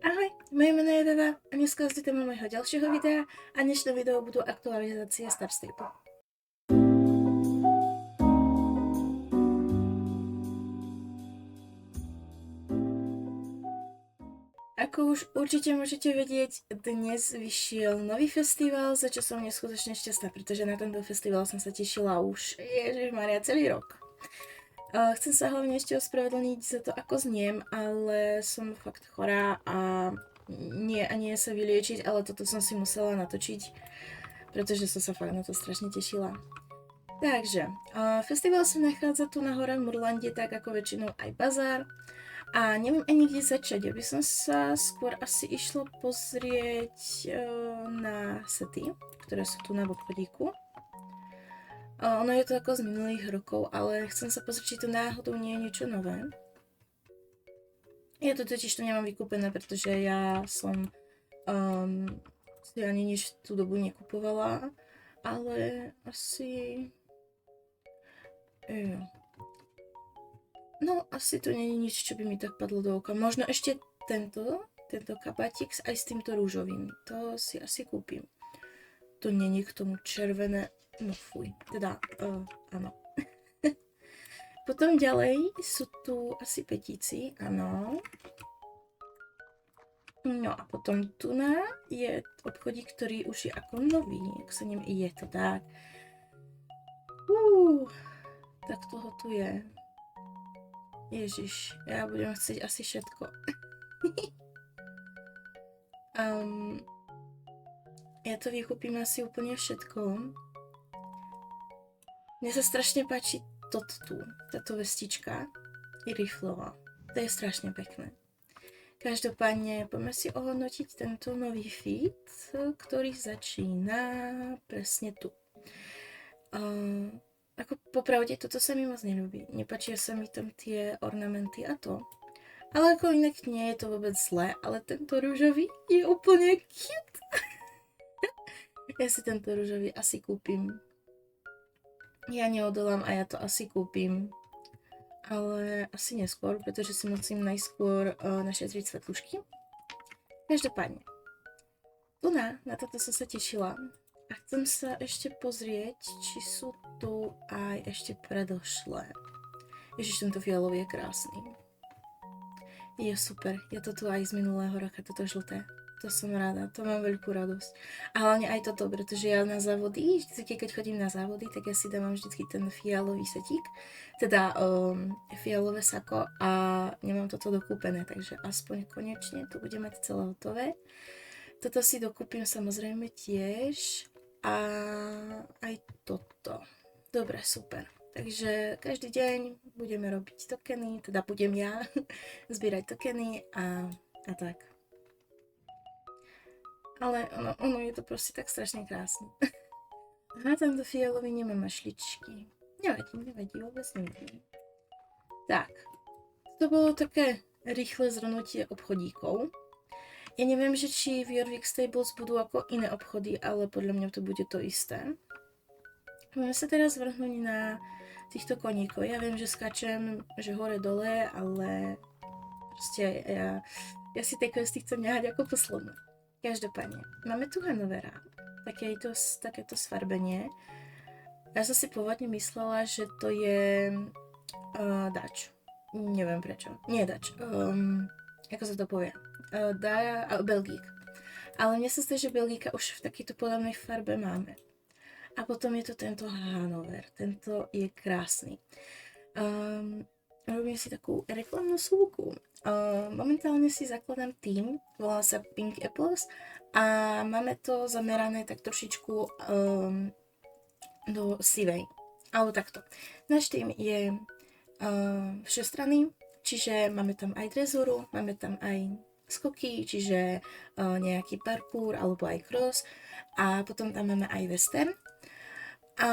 Ahoj, moje jméno je Veva a dneska zde téma mojho dalšího videa a dnešné video budou aktualizace Star Stable. Ako už určite môžete vedieť, dnes vyšiel nový festival, za čo som neskutočne šťastná, pretože na tento festival som sa tešila už, ježišmaria, celý rok. Chcem sa hlavne ešte ospravedlniť za to, ako zniem, ale som fakt chorá a nie sa vyliečiť, ale toto som si musela natočiť, pretože som sa fakt na to strašne tešila. Takže, festival sa nachádza tu na hore v Murlande, tak ako väčšinou aj bazár. A neviem ani kde začať, ja by som sa skôr asi išla pozrieť na sety, ktoré sú tu na obchodíku. Ono je to ako z minulých rokov, ale chcem sa pozrieť, či to náhodou nie je niečo nové. Ja to totiž to nemám vykúpené, pretože ja som si ani nič tú dobu nekupovala, ale asi... No, asi to nie je nič, čo by mi tak padlo do oka. Možno ešte tento kabátik aj s týmto rúžovým. To si asi kúpim. To nie je k tomu červené. No fuj, teda, áno. Potom ďalej sú tu asi petíci, áno. No a potom tu je obchodík, ktorý už je ako nový, jak sa ním je to tak. Tak toho tu je. Ježiš, ja budem chcieť asi všetko. Ja to vykúpim asi úplne všetko. Mne sa strašne páči toto tu, táto vestička je riflová. To je strašne pekné. Každopádne poďme si ohodnotiť tento nový fit, ktorý začína presne tu. Ako popravde, toto sa mi moc neľúbi. Nepáčia sa mi tam tie ornamenty a to. Ale ako inak nie je to vôbec zlé, ale tento rúžový je úplne cute. Ja si tento rúžový asi kúpim. Ja neodolám a ja to asi kúpim. Ale asi neskôr, pretože si musím najskôr našetriť svetlušky. Každopádne. Tu na toto som sa tešila. A chcem sa ešte pozrieť, či sú tu aj ešte predošlé. Ježiš, tento fialový je krásny. Je super. Je to tu aj z minulého roka, toto žlté. To som rada, to mám veľkú radosť. A hlavne aj toto, pretože ja na závody, vždycky keď chodím na závody, tak ja si dávam vždycky ten fialový setík, teda fialové sako a nemám toto dokúpené, takže aspoň konečne to bude mať celé hotové. Toto si dokúpim samozrejme tiež a aj toto. Dobre, super. Takže každý deň budeme robiť tokeny, teda budem ja zbierať tokeny a tak. Ale ono je to proste tak strašne krásne. Aha, tento fialový nemá mašličky. Nevadí, vôbec nevadí. Tak, to bolo také rýchle zhrnutie obchodíkov. Ja neviem, že či v Jorvik Stables budú ako iné obchody, ale podľa mňa to bude to isté. Môžeme sa teraz vrhnúť na týchto koníkov. Ja viem, že skáčem, že hore dole, ale proste ja si tie questy chcem nehať ako posledné. Každopádne, máme tu Hanovera, takéto sfarbenie. Ja som si pôvodne myslela, že to je Dutch. Neviem prečo. Nie Dutch. Ako sa to povie? Belgík. Ale mne sa zdá, že Belgíka už v takejto podobnej farbe máme. A potom je to tento Hanover. Tento je krásny. Robím si takú reklamnú súku. Momentálne si zakladám tým, volá sa Pink Apples a máme to zamerané tak trošičku do sivej. Alebo takto. Náš tým je všestranný, čiže máme tam aj drezúru, máme tam aj skoky, čiže nejaký parkour alebo aj cross a potom tam máme aj western. A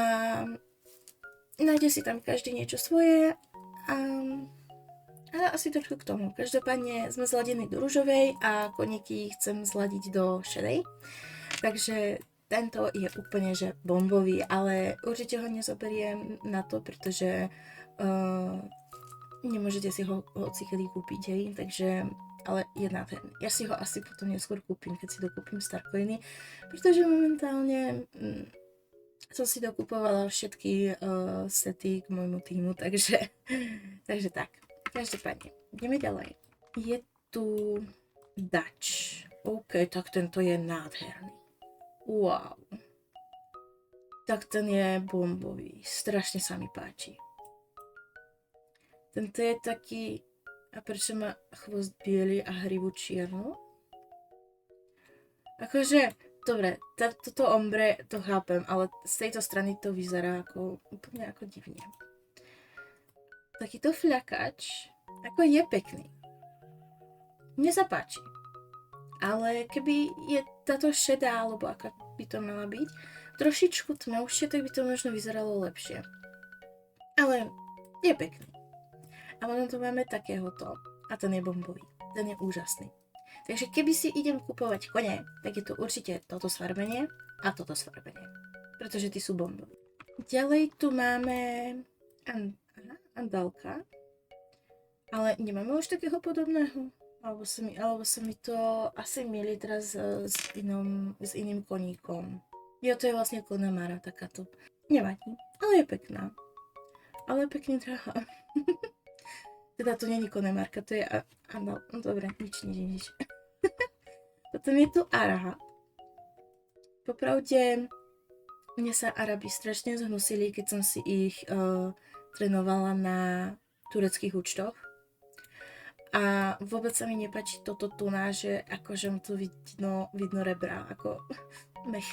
nájde si tam každý niečo svoje a asi trošku k tomu. Každopádne sme zladení do ružovej a koníky chcem zladiť do šedej. Takže tento je úplne že bombový, ale určite ho nezoberiem na to, pretože nemôžete si ho hocikedy kúpiť, hej. Takže ale je nádherný. Ja si ho asi potom neskôr kúpim, keď si dokúpim Starcoiny, pretože momentálne som si dokupovala všetky sety k môjmu týmu, takže tak. Každopádne, ideme ďalej. Je tu Dutch. OK, tak tento je nádherný. Wow. Tak ten je bombový. Strašne sa mi páči. Tento je taký... A prečo má chvost biely a hrivu čiernu? Akože, dobre, toto ombre to chápem, ale z tejto strany to vyzerá ako úplne ako divne. Takýto fľakač, ako je pekný. Mne sa páči. Ale keby je táto šedá, alebo aká by to mala byť, trošičku tmavšie, tak by to možno vyzeralo lepšie. Ale je pekný. A potom tu máme takéhoto. A ten je bombový. Ten je úžasný. Takže keby si idem kupovať kone, tak je to určite toto sfarbenie a toto sfarbenie. Pretože tí sú bomboví. Ďalej tu máme Andalka. Ale nemáme už takého podobného. Alebo sa mi to asi mieli teraz s iným koníkom. Jo, to je vlastne Connemara takáto. Nevadí, ale je pekná. Ale je pekne drahá. Teda to není Connemarka, to je Andal. No dobre, nič. Potom je tu Araha. Popravde, mne sa Arabi strašne zhnusili, keď som si ich trénovala na tureckých účtoch. A vôbec sa mi nepáči toto tuná, že akože mu tu vidno rebra, ako mech.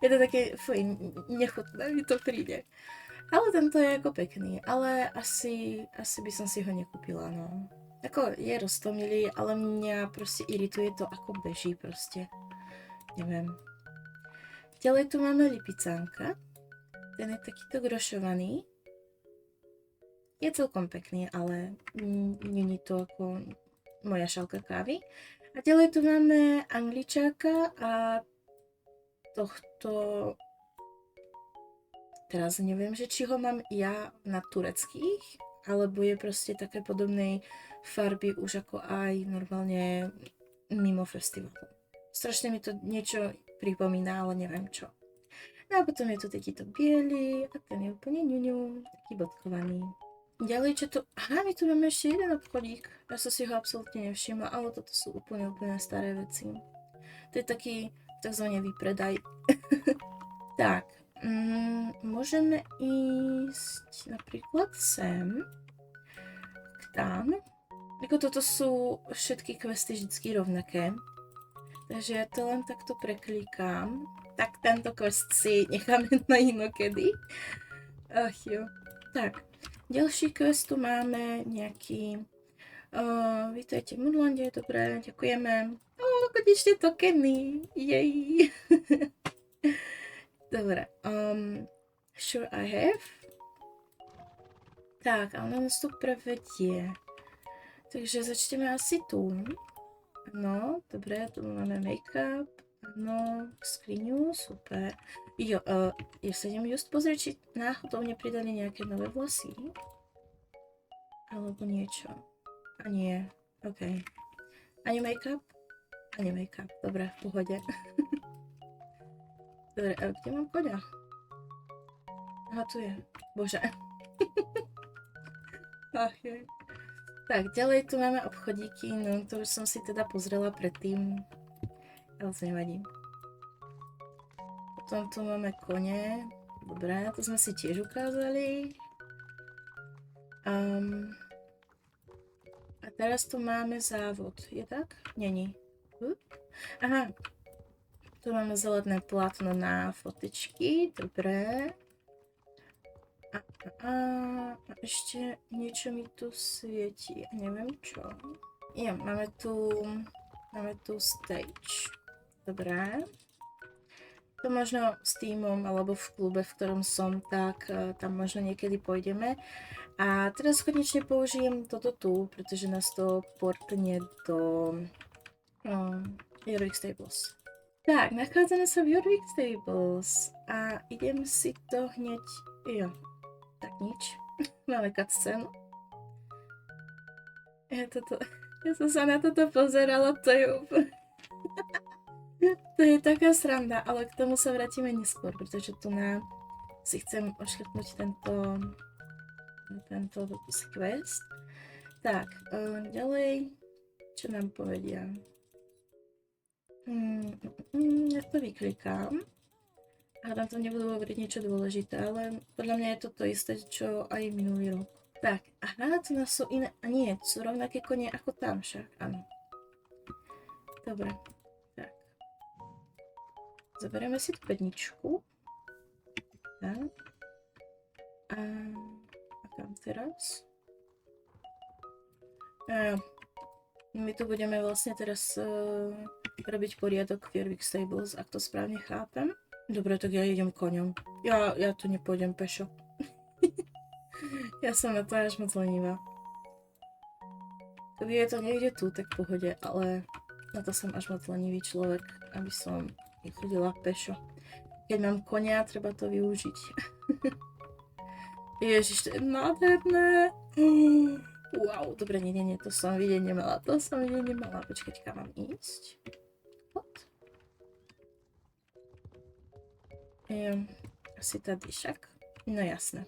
Je to také, fuj, nechutné mi to príde. Ale tento je ako pekný, ale asi by som si ho nekúpila, no. Ako je roztomilý, ale mňa proste irituje to, ako beží proste. Neviem. Ďalej tu máme lipicánka. Ten je takýto grošovaný. Je celkom pekný, ale nie je to ako moja šálka kávy. A ďalej tu máme angličáka a tohto... Teraz neviem, že či ho mám ja na tureckých, alebo je proste také podobnej farby už ako aj normálne mimo festivalu. Strašne mi to niečo pripomína, ale neviem čo. No a potom je tu takýto biely a ten je úplne ňuňu, taký bodkovaný. Ďalej, čo tu... Aha, my tu máme ešte jeden obchodík. Ja som si ho absolútne nevšimla, ale toto sú úplne staré veci. To je taký takzvaný výpredaj. Tak, môžeme ísť napríklad sem, tam. Ako toto sú všetky questy vždycky rovnaké. Takže ja to len takto preklikám. Tak tento quest si necháme na inokedy. Ach jo. Tak, ďalší quest tu máme nejaký... vítajte v Moodlande, dobre, ďakujeme. Konečne tokeny, jej. Dobre, sure I have. Tak, a ona nás tu prevedie. Takže začneme asi tu. No, dobre, tu máme make-up. No, skriňu, super. Jo, ja sa idem just pozrieť, či náhodou nepridali nejaké nové vlasy. Alebo niečo. A nie, ok. Ani make-up? Ani make-up, dobre, v pohode. Dobre, a kde mám koňa? Aha, tu je. Bože. Ach, jej. Tak, ďalej tu máme obchodíky, no to už som si teda pozrela predtým, ale to nevadí. Potom tu máme kone, dobré, to sme si tiež ukázali. A teraz tu máme závod, je tak? Není. Aha, tu máme zelené plátno na fotičky, dobré. A ešte niečo mi tu svieti, neviem čo. Jo, máme tu stage. Dobré. To možno s týmom alebo v klube, v ktorom som, tak tam možno niekedy pôjdeme. A teraz konečne použijem toto tu, pretože nás to portne do Jorvik Stables. Tak, nachádzame sa v Jorvik Stables a idem si to hneď... Jo, tak nič. Máme cutscene. Ja som sa na toto pozerala, to je úplne... To je taká sranda, ale k tomu sa vrátime neskôr, pretože tu si chcem oškrtnúť tento quest. Tak, ďalej, čo nám povedia? Ja to vyklikám. A tam to nebudú hovoriť niečo dôležité, ale podľa mňa je to to isté, čo aj minulý rok. Tak, aha, tu nás sú iné, a nie, sú rovnaké konie ako tam však, áno. Dobre, tak. Zoberieme si tú pedničku. Tak. A kam teraz? My tu budeme vlastne teraz robiť poriadok v Jorvik Stables, ak to správne chápem. Dobre, tak ja idem koňom. Ja tu nepôjdem pešo. Ja som na to až moc lenivá. Keby je to niekde tu, tak v pohode, ale na to som až moc lenivý človek, aby som chodila pešo. Keď mám konia, treba to využiť. Ježiš, to je nádherné. Wow, dobre, nie, to som vidieť nemala. Počkať, kam mám ísť? Asi tady však. No jasné.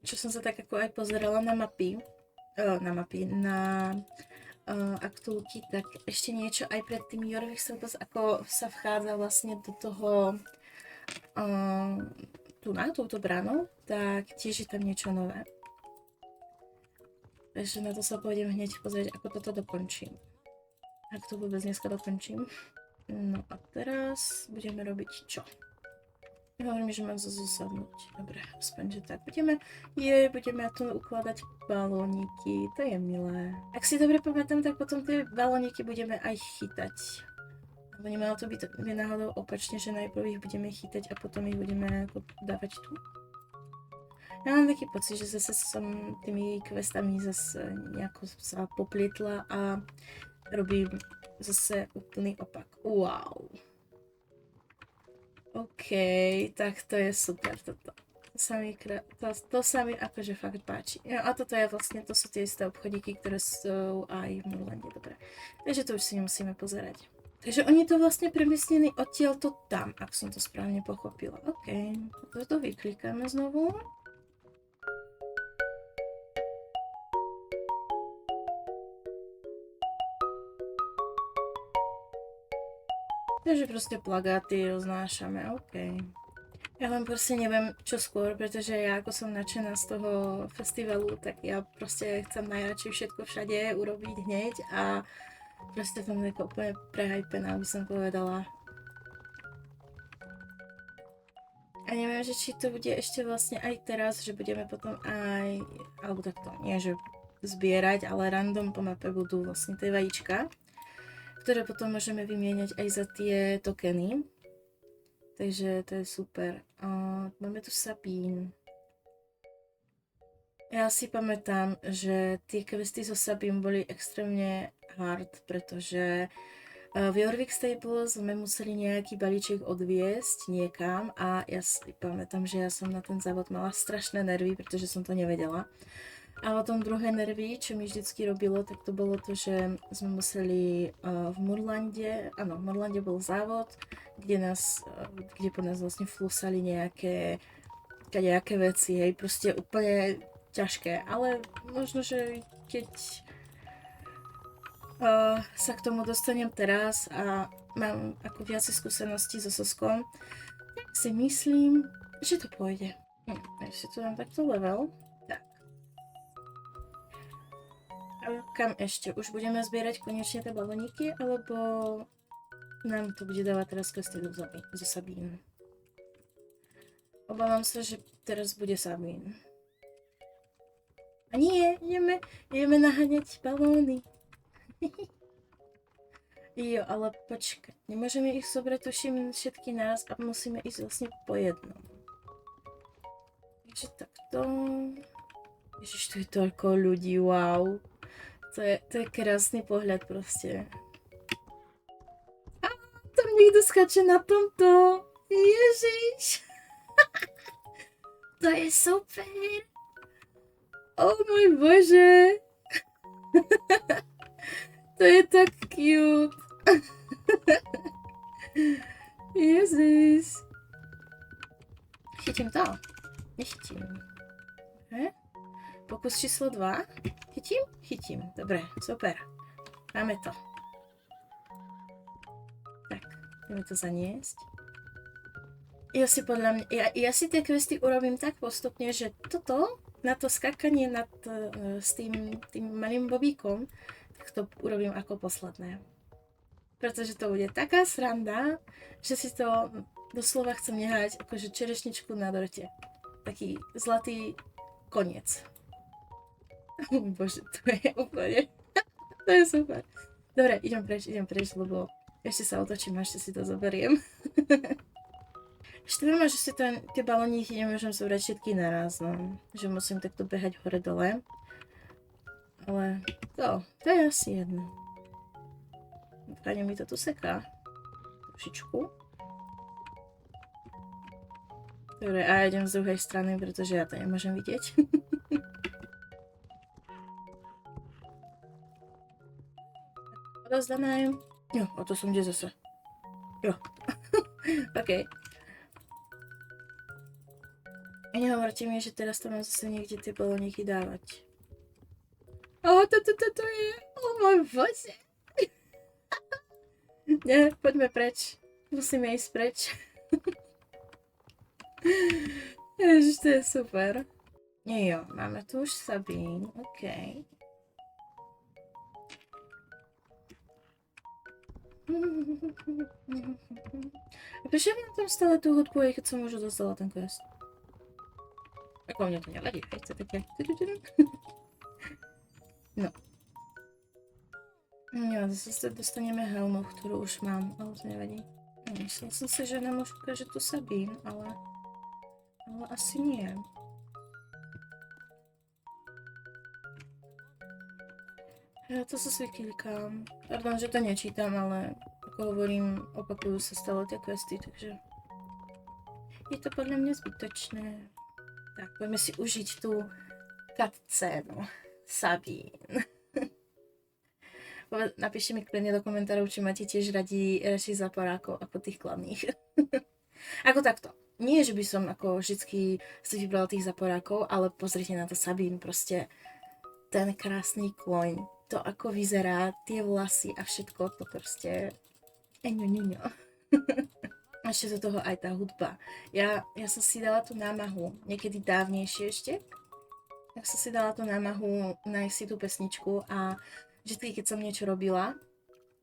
Čo som sa tak ako aj pozerala na mapy, na aktulky, tak ešte niečo aj pred tým Jorvik Stables, ako sa vchádza vlastne do toho touto bránou, tak tiež je tam niečo nové. Takže na to sa pôjdem hneď pozrieť, ako toto dokončím. Ak to vôbec dneska dokončím. No a teraz budeme robiť čo? Hovorím, že mám zasadnúť. Dobre, aspoň, že tak. Budeme tu ukladať balóniky. To je milé. Ak si dobre pamätám, tak potom tie balóniky budeme aj chytať. Lebo nemalo to byť náhodou opačne, že najprv ich budeme chytať a potom ich budeme dávať tu. Ja mám taký pocit, že zase som tými questami zase nejako sa poplietla a robím zase úplný opak. Wow. OK, tak to je super toto. To sa mi akože fakt páči. No a toto je vlastne, to sú tie isté obchodíky, ktoré sú aj v Murlande, dobre. Takže to už si nemusíme pozerať. Takže oni to vlastne premiestnili odtiaľto tam, ak som to správne pochopila. OK, toto vyklikáme znovu. Takže proste plagáty roznášame, OK. Ja len proste neviem čo skôr, pretože ja ako som nadšená z toho festivalu, tak ja proste chcem najradšej všetko všade urobiť hneď a proste som tak úplne prehajpená, by som povedala. A neviem, že či to bude ešte vlastne aj teraz, že budeme potom aj, alebo takto, nie že zbierať, ale random po mape budú vlastne tie vajíčka, ktoré potom môžeme vymieňať aj za tie tokeny. Takže to je super. Máme tu Sabine. Ja si pamätám, že tie questy so Sabine boli extrémne hard, pretože v Jorvik Stables sme museli nejaký balíček odviesť niekam a ja si pamätám, že ja som na ten závod mala strašné nervy, pretože som to nevedela. A potom druhé nervy, čo mi vždycky robilo, tak to bolo to, že sme museli v Murlande, áno, v Murlande bol závod, kde po nás vlastne flusali nejaké veci, hej, proste úplne ťažké, ale možno, že keď sa k tomu dostanem teraz a mám ako viacej skúseností so Soskom, tak si myslím, že to pôjde. Ešte tu mám takto level. Kam ešte? Už budeme zbierať konečne tie balóniky, alebo nám to bude dávať teraz questy zo Sabine? Obávam sa, že teraz bude Sabine. A nie, ideme naháňať balóny. Jo, ale počkať, nemôžeme ich zobrať tuším všetky naraz a musíme ísť vlastne po jednom. Takže takto... Ježiš, tu je toľko ľudí, wow. To je krásny pohľad proste. A tam niekto skače na tomto. Ježiš. To je super. O môj bože. To je tak cute. Jezus. Chytím to? Nechytím. Pokus číslo 2. Chytím? Chytím. Dobre, super. Máme to. Tak, ideme to zaniesť. Ja si podľa mňa, ja si tie questy urobím tak postupne, že toto, na to skakanie s tým malým bobíkom, tak to urobím ako posledné. Pretože to bude taká sranda, že si to doslova chcem nehať akože čerešničku na dorte. Taký zlatý koniec. Bože, to je úplne... To je super. Dobre, idem preč, lebo ešte sa otočím a ešte si to zoberiem. Štve ma, že si tie balóníky nemôžem zobrať všetky naraz, no. Že musím takto behať hore-dole. Ale to je asi jedno. Fajne mi to tu seká. Trošičku. Dobre, a ja idem z druhej strany, pretože ja to nemôžem vidieť. Odozdané. Jo, a to som kde zase? Jo. OK. A nehovorte mi, že teraz tam mám zase niekde tie balóniky dávať. To je... Oh môj bože. Nie, poďme preč. Musíme ísť preč. Ježiš, to je super. Nie jo, máme tu už Sabín, OK. A prečo mám tam stále tú hudbu, aj keď som už dostala ten quest? Ako mne to nevadí, hej, to také... No. Jo, zase dostaneme helmu, ktorú už mám, ale to nevadí. Myslel som si, že nám už ukáže tu Sabín, ale asi nie. Ja to zase klikám. Pardon, že to nečítam, ale ako hovorím, opakujú sa stále tie questy, takže je to podľa mňa zbytočné. Tak, poďme si užiť tú cutscénu. Sabín. Napíšte mi kľudne do komentárov, či máte tiež radšej zaporákov ako tých kladných. Ako takto. Nie, že by som ako vždycky si vybrala tých zaporákov, ale pozrite na to Sabín, proste ten krásny kôň, to ako vyzerá, tie vlasy a všetko, to proste... Eňo. Ešte do toho aj tá hudba. Ja som si dala tú námahu, niekedy dávnejšie ešte, tak som si dala tú námahu nájsť si tú pesničku a vždy, keď som niečo robila,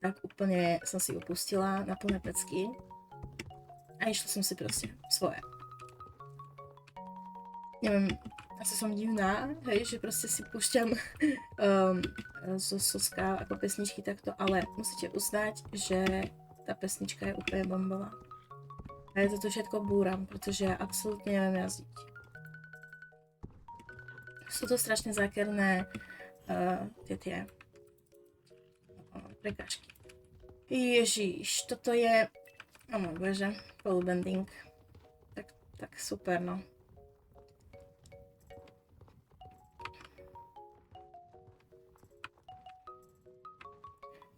tak úplne som si upustila na plné pecky a išla som si proste svoje. Neviem, asi som divná, hej, že proste si púšťam zo Soska ako pesničky takto, ale musíte uznať, že tá pesnička je úplne bombová. A ja toto všetko búram, pretože ja absolútne neviem jazdiť. Sú to strašne zákerné tie prekážky. Ježiš, toto je... Oh môj bože, polubending. Tak super, no.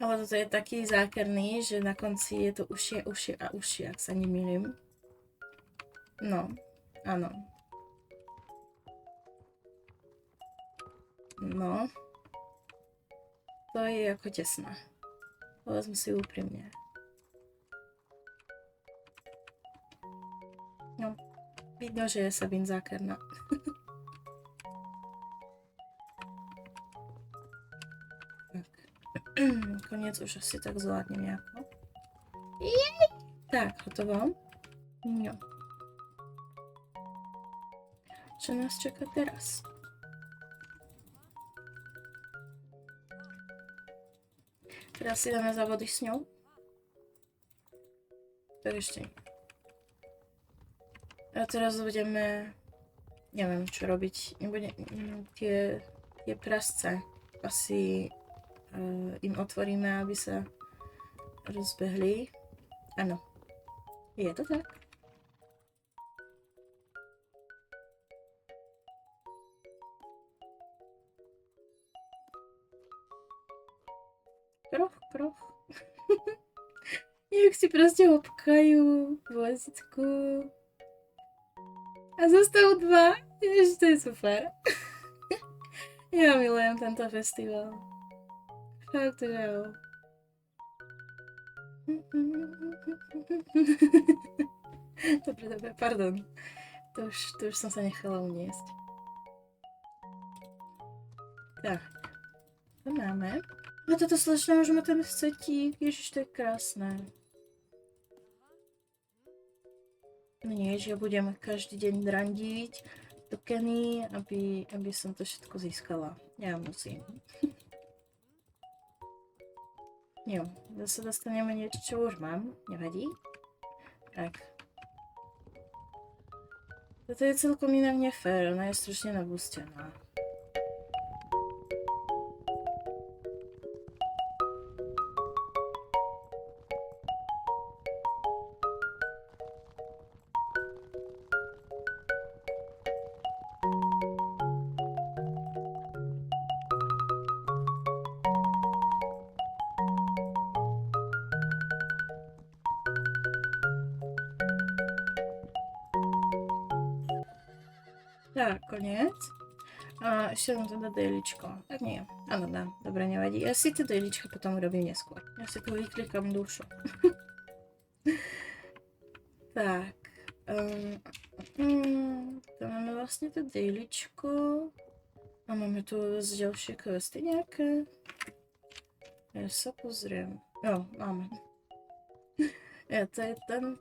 Ale toto je taký zákerný, že na konci je to ušie a ušie, ak sa nemýlim. No, áno. No. To je ako tesné. Povedzme si úprimne. No, vidno, že je Sabín zákerná. Koniec už asi tak zvládnem nejako. Tak, hotovo. No. Čo nás čaká teraz? Teraz si dáme závody s ňou. To ešte. A teraz budeme... Neviem, čo robiť. Tie prasce asi im otvoríme, aby sa rozbehli. Áno. Je to tak? Kroch, kroch. Jak si proste hopkajú v vozícku. A zostal 2. Ježiš, to je super. Ja milujem tento festival. Fakt, že jo. Dobre, dobre, pardon. To už som sa nechala uniesť. Tak. To máme. A toto slečna už má ten vcetík. Ježiš, to je krásne. Nie, že ja budem každý deň drandiť tokeny, aby som to všetko získala. Ja musím. Jo, zase dostaneme niečo, čo už mám. Nevadí. Tak. Toto je celkom inak nefér, ona je strašne nabústená. Tak, koniec. A ešte len teda dejličko. Tak nie. Áno, dám. Dobre, nevadí. Ja si to dejličko potom urobím neskôr. Ja si tu vyklikám dušu. Tak. To máme vlastne to dejličko. A máme tu ďalšie questy nejaké. Ja sa pozriem. Jo, máme. Ja, to je ten.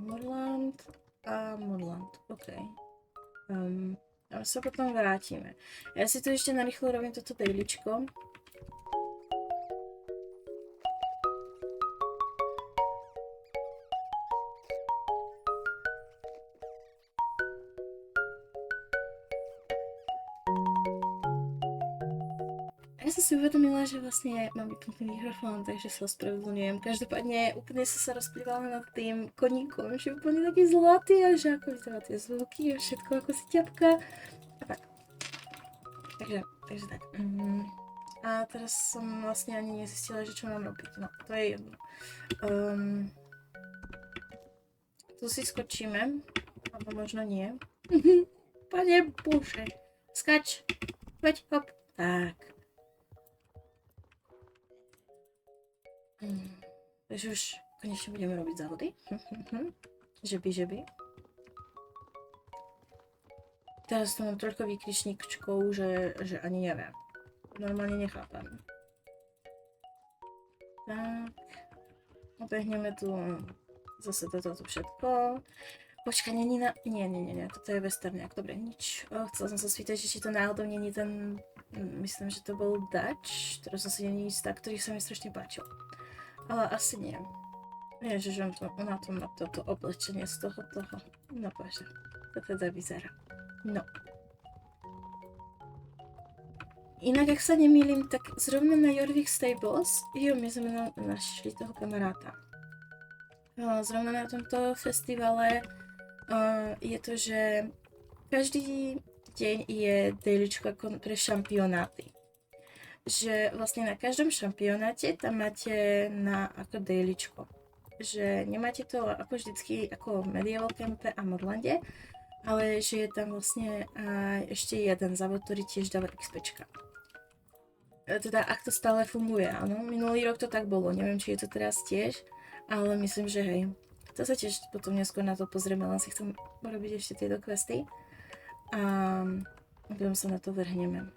Murland a Murland. OK. A sa potom vrátime. Ja si tu ešte narýchlo robím toto dejličko. Ja som si uvedomila, že vlastne mám vypnutý mikrofón, takže sa ospravedlňujem. Každopádne úplne som sa rozplývala nad tým koníkom, že úplne taký zlatý a že ako vydáva tie zvuky a všetko ako si ťapka. A tak. Takže tak. A teraz som vlastne ani nezistila, že čo mám robiť. No, to je jedno. Tu si skočíme. Alebo možno nie. Pane Bože. Skač. Veď, hop. Tak. Takže už konečne budeme robiť závody. Že by. Teraz tu mám toľko výkričníčkov, že ani neviem. Normálne nechápem. Tak. Obehneme tu zase toto všetko. Počkaj, nie. Toto je westerniak. Dobre, nič. Chcela som sa spýtať, či to náhodou není ten... Myslím, že to bol Dutch. Teraz som si není istá, ktorý sa mi strašne páčil. Ale asi nie. Ježiš, ona to má toto oblečenie z toho. No bože, to teda vyzerá. No. Inak, ak sa nemýlim, tak zrovna na Jorvik Stables, my sme našli toho kamaráta. Zrovna na tomto festivale je to, že každý deň je dejličko pre šampionáty. Že vlastne na každom šampionáte tam máte na ako dejličko. Že nemáte to ako vždycky ako v Medieval Campe a Modlande, ale že je tam vlastne ešte jeden závod, ktorý tiež dáva XPčka. Teda ak to stále funguje, áno. Minulý rok to tak bolo, neviem, či je to teraz tiež, ale myslím, že hej. To sa tiež potom neskôr na to pozrieme, len si chcem urobiť ešte tieto questy. A potom sa na to vrhneme.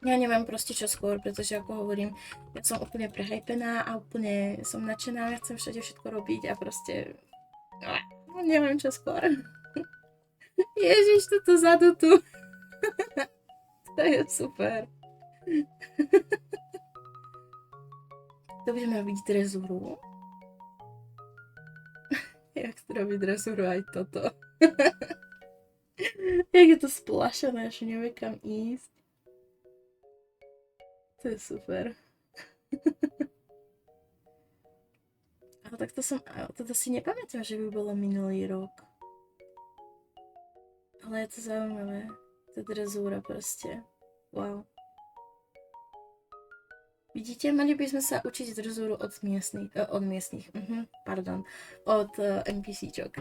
Ja neviem proste čo skôr, pretože ako hovorím, ja som úplne prehajpená a úplne som nadšená, ja chcem všade všetko robiť a proste... neviem čo skôr. Ježiš, toto zadu tu. To je super. To budeme robiť drezúru. Jak to robí drezúru aj toto. Jak je to splašené, že neviem kam ísť. To je super. Ale tak toto si nepamätám, že by bolo minulý rok. Ale je to zaujímavé. To drezúra proste. Wow. Vidíte, mali by sme sa učiť drzúru od miestnych, pardon, od NPCčok.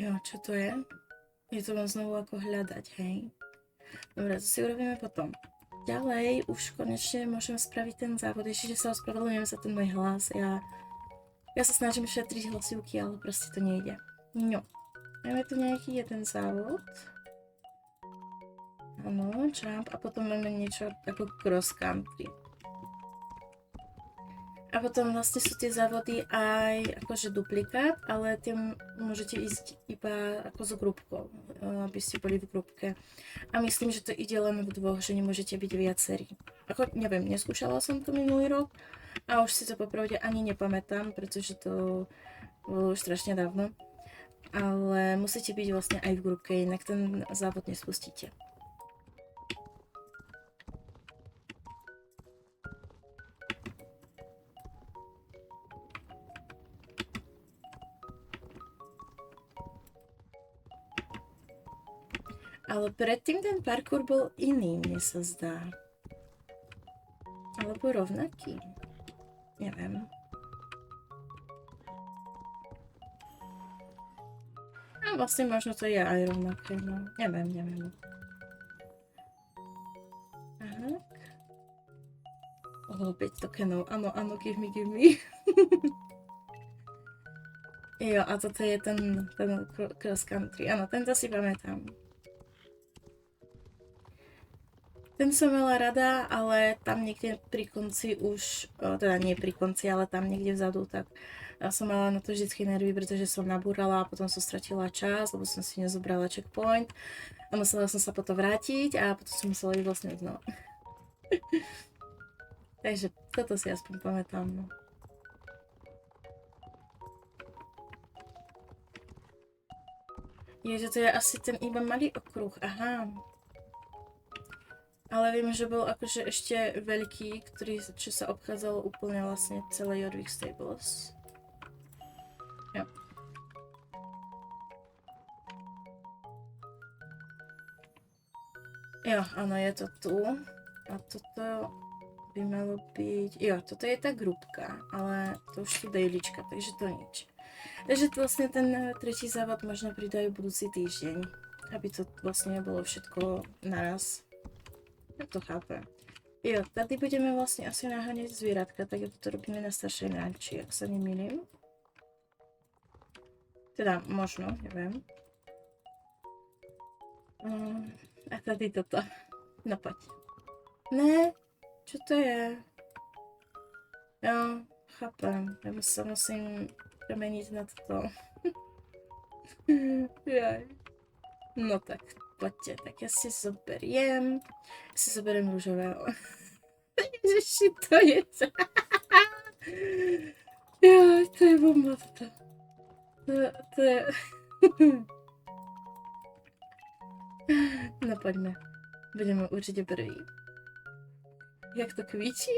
Jo, čo to je? Je to mám znovu ako hľadať, hej? Dobre, to si urobíme potom. Ďalej už konečne môžem spraviť ten závod, ešte sa ospravedlňujem za ten môj hlas, ja sa snažím šetriť hlasivky, ale proste to nejde. No, máme tu nejaký jeden závod. Áno, jump a potom máme niečo ako cross country. A potom vlastne sú tie závody aj akože duplikát, ale tým môžete ísť iba ako s grupkou, aby ste boli v grupke. A myslím, že to ide len v dvoch, že nemôžete byť viacerí. Ako, neviem, neskúšala som to minulý rok a už si to popravde ani nepamätám, pretože to bolo už strašne dávno. Ale musíte byť vlastne aj v grupke, inak ten závod nespustíte. Ale predtým ten parkour bol iný, mne sa zdá. Alebo rovnaký. Neviem. A vlastne možno to je aj rovnaké, no. Neviem. Tak. Opäť tokenov. Áno, give me. Jo, a toto je ten cross country. Áno, tento si pamätám. Ten som mala rada, ale tam niekde pri konci už, teda nie pri konci, ale tam niekde vzadu, tak som mala na to vždycky nervy, pretože som nabúrala a potom som stratila čas, lebo som si nezobrala checkpoint a musela som sa potom vrátiť a potom som musela ísť vlastne znova. Takže toto si aspoň pamätám. No. Je, že to je asi ten iba malý okruh, aha. Ale viem, že bol akože ešte veľký, čo sa obchádzalo úplne vlastne celé Jorvik Stables. Jo. Jo, áno, je to tu. A toto by malo byť... Jo, toto je tá grupka, ale to už sú dailička, takže to nič. Takže to vlastne ten tretí závod možno pridajú budúci týždeň, aby to vlastne nebolo všetko naraz. Ja to chápem. Jo, tady budeme vlastne asi naháňať zvieratka, tak ako to robíme na staršej ranči, ak sa nemýlim. Teda možno, neviem. A tady toto. No poď. Ne, čo to je? Jo, chápem. Ja sa musím premeniť na toto. Jaj. No tak. Poďte, tak ja si zoberiem rúžového. Ježiši, to je to. Jaj, to je bomba toto. To je... No poďme. Budeme určite prvý. Jak to kvíči?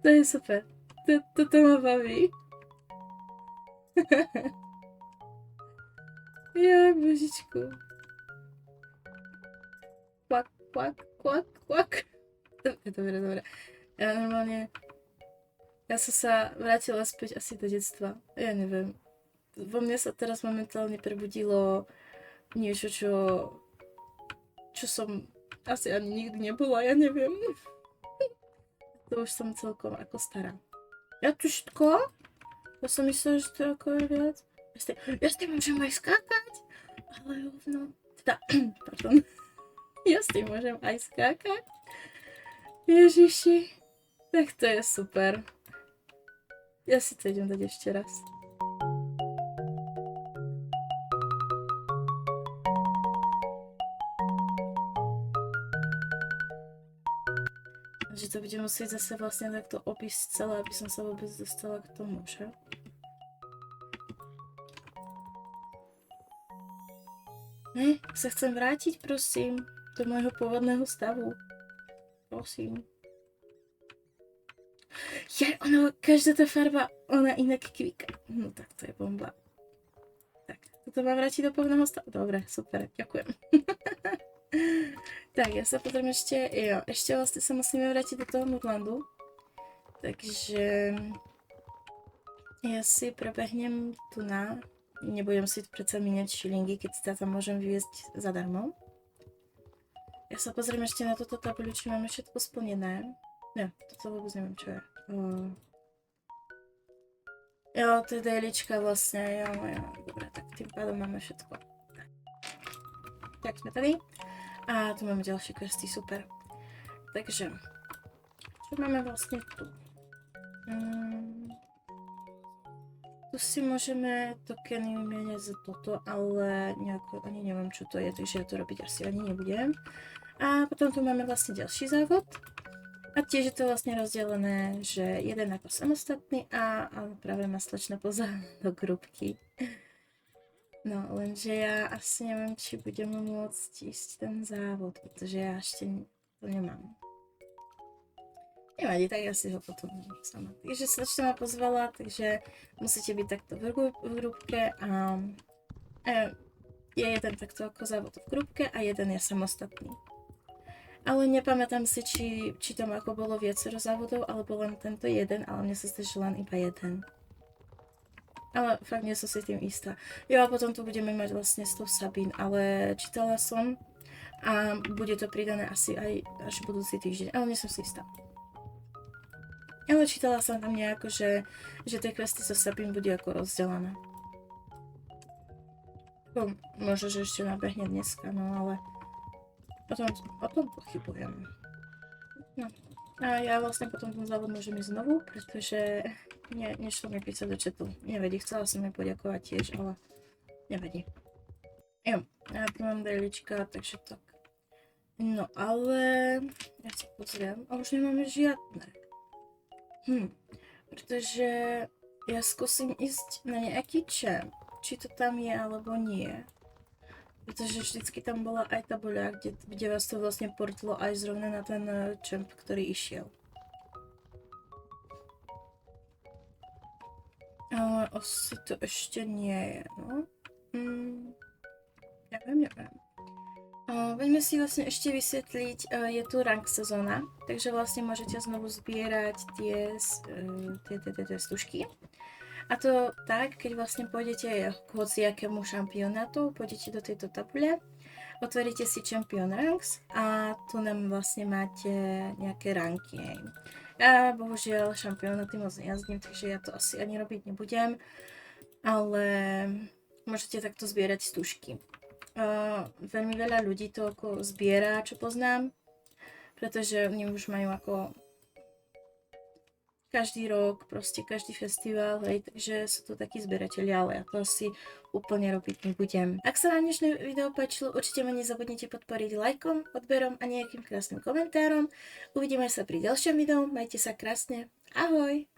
To je super. Toto ma baví. Jaj, božičku. Kvak. Dobre. Ja normálne... Ja som sa vrátila späť asi do detstva. Ja neviem. Vo mne sa teraz momentálne prebudilo niečo, čo som asi ani nikdy nebola, ja neviem. To už som celkom ako stará. Ja tu všetko? Ja som myslela, že to je ako viac. Ja s tým môžem aj skákať, ale hovno. Teda, pardon. Ja s tým môžem aj skákať. Ježiši. Tak to je super. Ja si to idem dať ešte raz. Že to budem musieť zase vlastne takto opísť celé, aby som sa vôbec dostala k tomu, že? Ne, sa chcem vrátiť, prosím, do môjho pôvodného stavu. Prosím. Ono, každá tá farba, ona inak kvíka. No tak to je bomba. Tak, Toto má vrátiť do pevného stavu? Dobre, super, ďakujem. Tak, ja sa potom ešte vlastne sa musíme vrátiť do toho Nordlandu. Takže ja si prebehnem tu na... Nebudem si predsa míňať šilingy, keď si tam môžem vyviezť zadarmo. Ja sa pozriem ešte na túto tabuľu, či máme všetko splnené. Ne, toto vôbec neviem, čo je. Jo, to je dailička vlastne, jo. Dobre, tak tým pádom máme všetko. Tak sme tady. A tu máme ďalšie questy, super. Takže, čo máme vlastne tu? Tu si môžeme tokeny vymieňať za toto, ale nejako, ani neviem, čo to je, takže ja to robiť asi ani nebudem. A potom tu máme vlastne ďalší závod. A tiež je to vlastne rozdelené, že jeden ako samostatný a práve ma slečna pozvala do grupky. No, lenže ja asi neviem, či budem môcť ísť ten závod, pretože ja ešte to nemám. Nevadí, tak ja si ho potom sama. Takže slečna ma pozvala, takže musíte byť takto v grupke a je jeden takto ako závod v grupke a jeden je samostatný. Ale nepamätám si, či tam ako bolo viacero závodov, alebo len tento jeden, ale mne sa zdá, že len iba jeden. Ale fakt nie som si tým istá. Jo, a potom tu budeme mať vlastne s tou Sabine, ale čítala som a bude to pridané asi aj až budúci týždeň, ale nie som si istá. Ale čítala som tam nejako, že tie questy so Sabine bude ako rozdelené. Možno, že ešte nabehne dneska, no ale o tom pochybujem. No. A ja vlastne potom ten závod môžem ísť znovu, pretože nešlo mi písať do chatu. Nevadí, chcela som jej poďakovať tiež, ale nevadí. Jo, ja tu mám dailička, takže tak. No ale ja sa pozriem, a už nemáme žiadne. Pretože ja skúsim ísť na nejaký champ, či to tam je alebo nie. Pretože vždycky tam bola aj tabuľa, kde vás to vlastne portlo aj zrovna na ten champ, ktorý išiel. Ale asi to ešte nie je, no. Neviem. Poďme si vlastne ešte vysvetliť, je tu rank sezóna, takže vlastne môžete znovu zbierať tie stužky. A to tak, keď vlastne pôjdete k hociakému šampionátu, pôjdete do tejto tabule, otvoríte si Champion Ranks a tu nám vlastne máte nejaké ranky. Ja bohužiaľ šampionáty moc nejazdím, takže ja to asi ani robiť nebudem, ale môžete takto zbierať stužky. Veľmi veľa ľudí to ako zbiera, čo poznám, pretože oni už majú ako každý rok, proste každý festival, hej, takže sú to takí zberatelia, ale ja to asi úplne robiť nebudem. Ak sa vám dnešné video páčilo, určite ma nezabudnite podporiť lajkom, odberom a nejakým krásnym komentárom. Uvidíme sa pri ďalšom videu, majte sa krásne, ahoj!